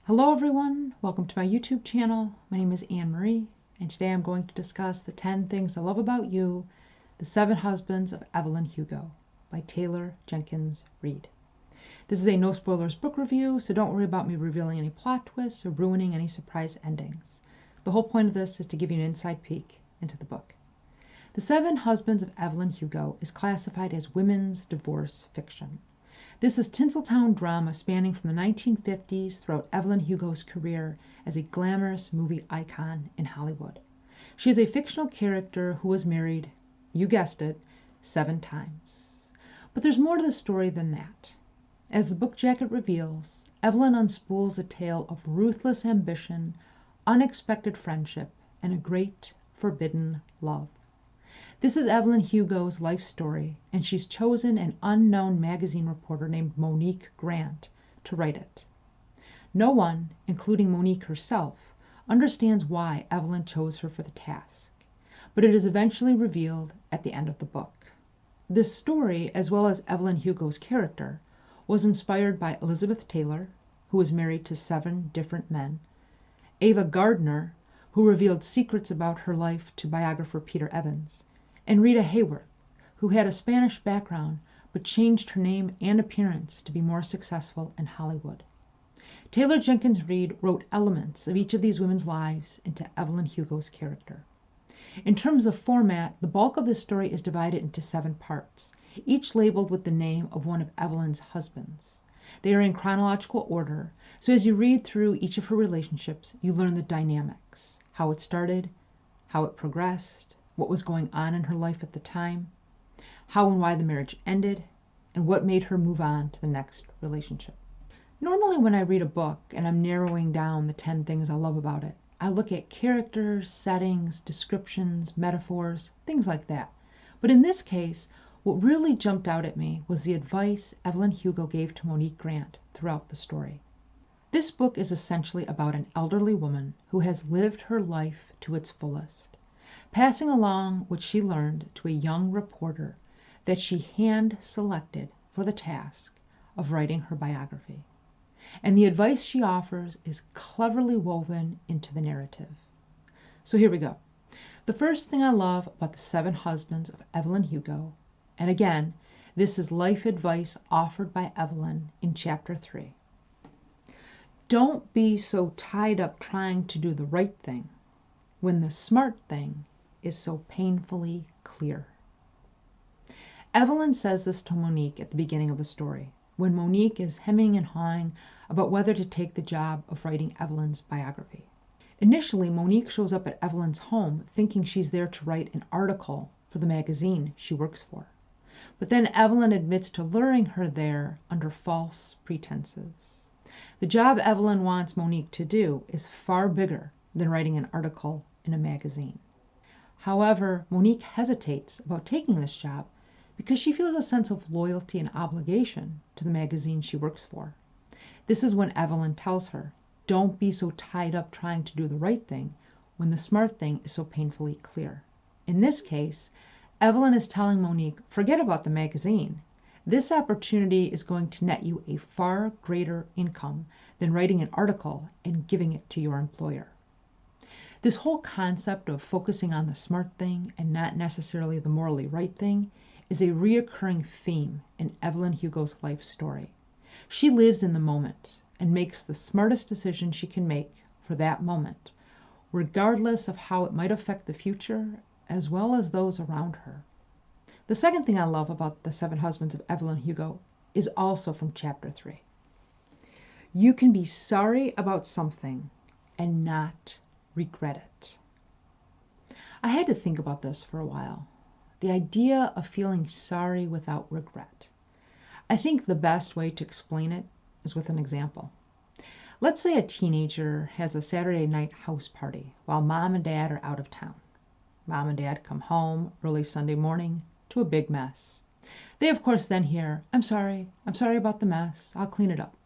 Hello everyone, welcome to my YouTube channel. My name is Anne-Marie, and today I'm going to discuss the 10 Things I Love About You, The 7 Husbands of Evelyn Hugo by Taylor Jenkins Reid. This is a no spoilers book review, so don't worry about me revealing any plot twists or ruining any surprise endings. The whole point of this is to give you an inside peek into the book. The 7 Husbands of Evelyn Hugo is classified as women's divorce fiction. This is Tinseltown drama spanning from the 1950s throughout Evelyn Hugo's career as a glamorous movie icon in Hollywood. She is a fictional character who was married, you guessed it, 7 times. But there's more to the story than that. As the book jacket reveals, Evelyn unspools a tale of ruthless ambition, unexpected friendship, and a great forbidden love. This is Evelyn Hugo's life story, and she's chosen an unknown magazine reporter named Monique Grant to write it. No one, including Monique herself, understands why Evelyn chose her for the task, but it is eventually revealed at the end of the book. This story, as well as Evelyn Hugo's character, was inspired by Elizabeth Taylor, who was married to 7 different men, Ava Gardner, who revealed secrets about her life to biographer Peter Evans, and Rita Hayworth, who had a Spanish background but changed her name and appearance to be more successful in Hollywood. Taylor Jenkins Reid wrote elements of each of these women's lives into Evelyn Hugo's character. In terms of format, the bulk of this story is divided into 7 parts, each labeled with the name of one of Evelyn's husbands. They are in chronological order, so as you read through each of her relationships, you learn the dynamics, how it started, how it progressed, what was going on in her life at the time, how and why the marriage ended, and what made her move on to the next relationship. Normally when I read a book and I'm narrowing down the 10 things I love about it, I look at characters, settings, descriptions, metaphors, things like that. But in this case, what really jumped out at me was the advice Evelyn Hugo gave to Monique Grant throughout the story. This book is essentially about an elderly woman who has lived her life to its fullest, passing along what she learned to a young reporter that she hand-selected for the task of writing her biography. And the advice she offers is cleverly woven into the narrative. So here we go. The first thing I love about the 7 Husbands of Evelyn Hugo, and again, this is life advice offered by Evelyn in chapter 3. Don't be so tied up trying to do the right thing when the smart thing is so painfully clear. Evelyn says this to Monique at the beginning of the story, when Monique is hemming and hawing about whether to take the job of writing Evelyn's biography. Initially, Monique shows up at Evelyn's home thinking she's there to write an article for the magazine she works for. But then Evelyn admits to luring her there under false pretenses. The job Evelyn wants Monique to do is far bigger than writing an article in a magazine. However, Monique hesitates about taking this job because she feels a sense of loyalty and obligation to the magazine she works for. This is when Evelyn tells her, don't be so tied up trying to do the right thing when the smart thing is so painfully clear. In this case, Evelyn is telling Monique, forget about the magazine. This opportunity is going to net you a far greater income than writing an article and giving it to your employer. This whole concept of focusing on the smart thing and not necessarily the morally right thing is a reoccurring theme in Evelyn Hugo's life story. She lives in the moment and makes the smartest decision she can make for that moment, regardless of how it might affect the future as well as those around her. The second thing I love about the 7 Husbands of Evelyn Hugo is also from chapter 3. You can be sorry about something and not regret it. I had to think about this for a while. The idea of feeling sorry without regret. I think the best way to explain it is with an example. Let's say a teenager has a Saturday night house party while mom and dad are out of town. Mom and dad come home early Sunday morning to a big mess. They of course then hear, I'm sorry about the mess, I'll clean it up.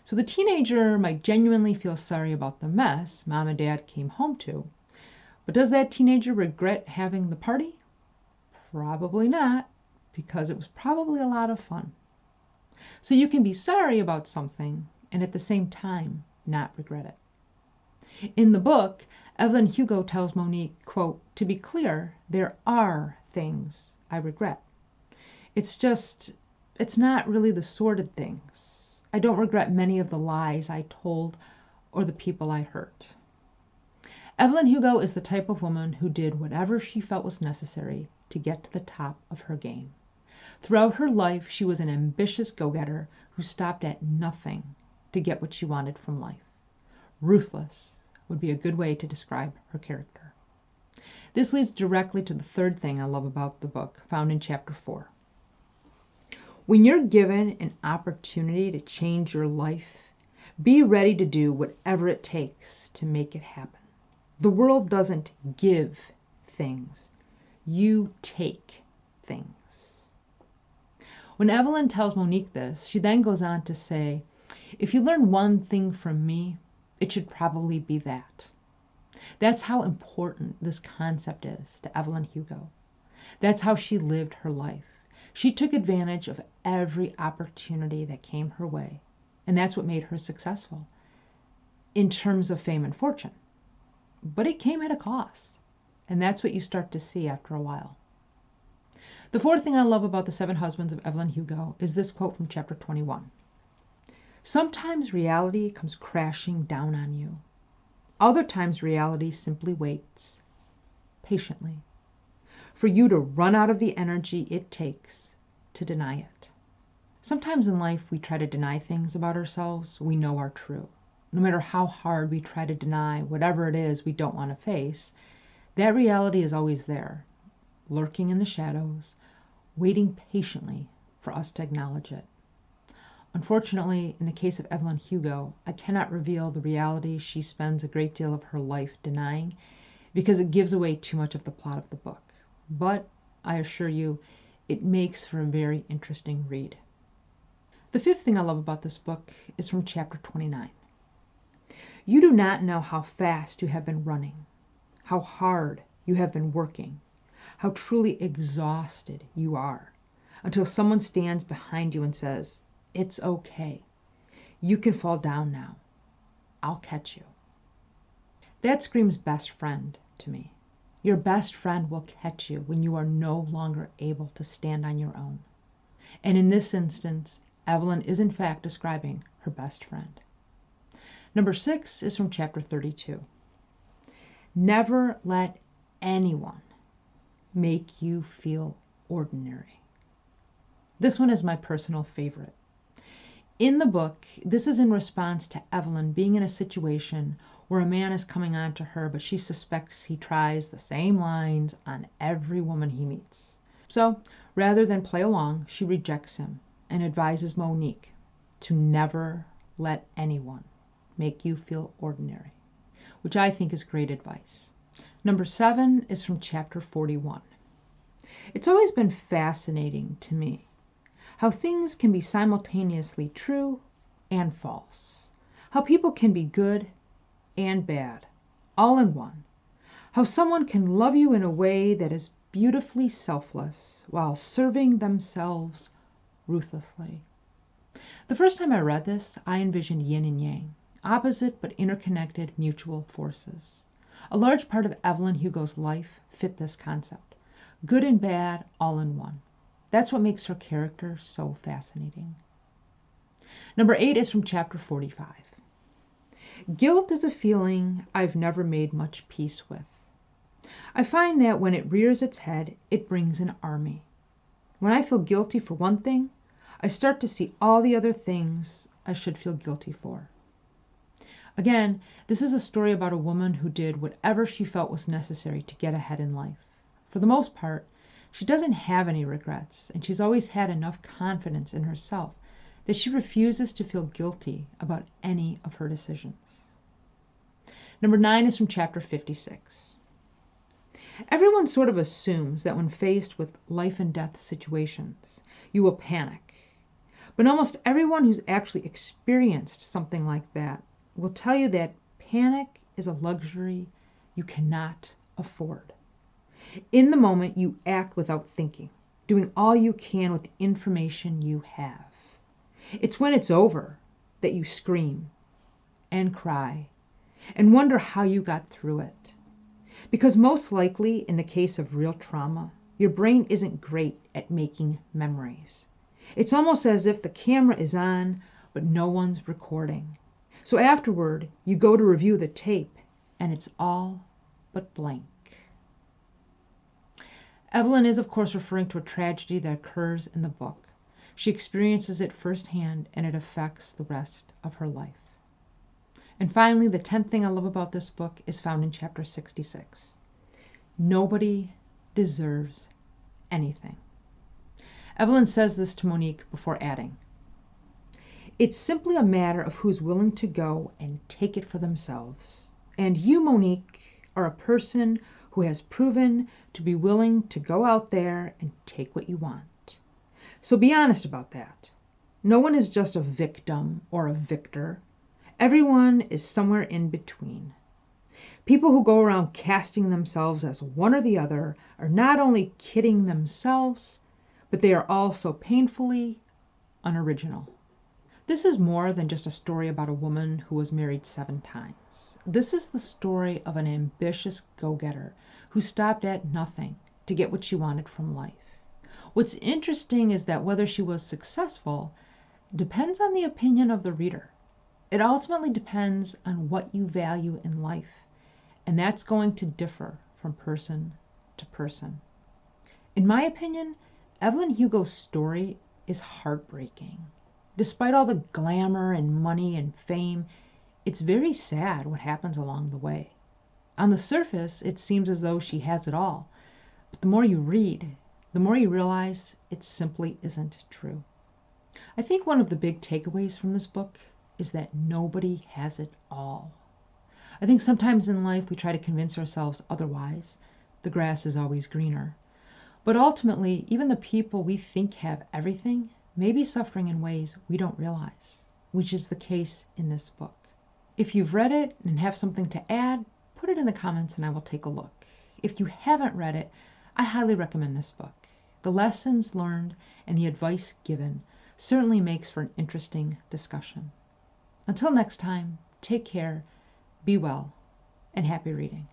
So the teenager might genuinely feel sorry about the mess mom and dad came home to, but does that teenager regret having the party? Probably not, because it was probably a lot of fun. So you can be sorry about something and at the same time not regret it. In the book, Evelyn Hugo tells Monique, quote, "To be clear, there are things I regret. It's not really the sordid things. I don't regret many of the lies I told or the people I hurt." Evelyn Hugo is the type of woman who did whatever she felt was necessary to get to the top of her game. Throughout her life, she was an ambitious go-getter who stopped at nothing to get what she wanted from life. Ruthless would be a good way to describe her character. This leads directly to the third thing I love about the book, found in chapter 4. When you're given an opportunity to change your life, be ready to do whatever it takes to make it happen. The world doesn't give things. You take things. When Evelyn tells Monique this, she then goes on to say, "If you learn one thing from me, it should probably be that." That's how important this concept is to Evelyn Hugo. That's how she lived her life. She took advantage of every opportunity that came her way, and that's what made her successful in terms of fame and fortune. But it came at a cost, and that's what you start to see after a while. The fourth thing I love about The 7 Husbands of Evelyn Hugo is this quote from chapter 21. "Sometimes reality comes crashing down on you. Other times reality simply waits, patiently, for you to run out of the energy it takes to deny it." Sometimes in life we try to deny things about ourselves we know are true. No matter how hard we try to deny whatever it is we don't want to face, that reality is always there, lurking in the shadows, waiting patiently for us to acknowledge it. Unfortunately, in the case of Evelyn Hugo, I cannot reveal the reality she spends a great deal of her life denying because it gives away too much of the plot of the book. But I assure you, it makes for a very interesting read. The fifth thing I love about this book is from chapter 29. "You do not know how fast you have been running, how hard you have been working, how truly exhausted you are, until someone stands behind you and says, 'It's okay. You can fall down now. I'll catch you.'" That screams best friend to me. Your best friend will catch you when you are no longer able to stand on your own. And in this instance, Evelyn is in fact describing her best friend. Number 6 is from chapter 32. "Never let anyone make you feel ordinary." This one is my personal favorite. In the book, this is in response to Evelyn being in a situation where a man is coming on to her, but she suspects he tries the same lines on every woman he meets. So, rather than play along, she rejects him and advises Monique to never let anyone make you feel ordinary, which I think is great advice. Number 7 is from chapter 41. "It's always been fascinating to me how things can be simultaneously true and false, how people can be good and bad, all in one, how someone can love you in a way that is beautifully selfless while serving themselves ruthlessly." The first time I read this, I envisioned yin and yang, opposite but interconnected mutual forces. A large part of Evelyn Hugo's life fit this concept. Good and bad, all in one. That's what makes her character so fascinating. Number 8 is from chapter 45. "Guilt is a feeling I've never made much peace with. I find that when it rears its head, it brings an army. When I feel guilty for one thing, I start to see all the other things I should feel guilty for." Again, this is a story about a woman who did whatever she felt was necessary to get ahead in life. For the most part, she doesn't have any regrets, and she's always had enough confidence in herself that she refuses to feel guilty about any of her decisions. Number 9 is from chapter 56. "Everyone sort of assumes that when faced with life and death situations, you will panic. But almost everyone who's actually experienced something like that will tell you that panic is a luxury you cannot afford. In the moment, you act without thinking, doing all you can with the information you have. It's when it's over that you scream and cry and wonder how you got through it. Because most likely, in the case of real trauma, your brain isn't great at making memories. It's almost as if the camera is on, but no one's recording. So afterward, you go to review the tape, and it's all but blank. Evelyn is, of course, referring to a tragedy that occurs in the book. She experiences it firsthand, and it affects the rest of her life. And finally, the 10th thing I love about this book is found in chapter 66. Nobody deserves anything. Evelyn says this to Monique before adding, "It's simply a matter of who's willing to go and take it for themselves. And you, Monique, are a person who has proven to be willing to go out there and take what you want. So be honest about that. No one is just a victim or a victor. Everyone is somewhere in between. People who go around casting themselves as one or the other are not only kidding themselves, but they are also painfully unoriginal." This is more than just a story about a woman who was married 7 times. This is the story of an ambitious go-getter who stopped at nothing to get what she wanted from life. What's interesting is that whether she was successful depends on the opinion of the reader. It ultimately depends on what you value in life, and that's going to differ from person to person. In my opinion, EVELYN HUGO's story is heartbreaking. Despite all the glamour and money and fame, it's very sad what happens along the way. On the surface, it seems as though she has it all, but the more you read, the more you realize it simply isn't true. I think one of the big takeaways from this book is that nobody has it all. I think sometimes in life we try to convince ourselves otherwise. The grass is always greener. But ultimately, even the people we think have everything may be suffering in ways we don't realize, which is the case in this book. If you've read it and have something to add, put it in the comments and I will take a look. If you haven't read it, I highly recommend this book. The lessons learned and the advice given certainly makes for an interesting discussion. Until next time, take care, be well, and happy reading.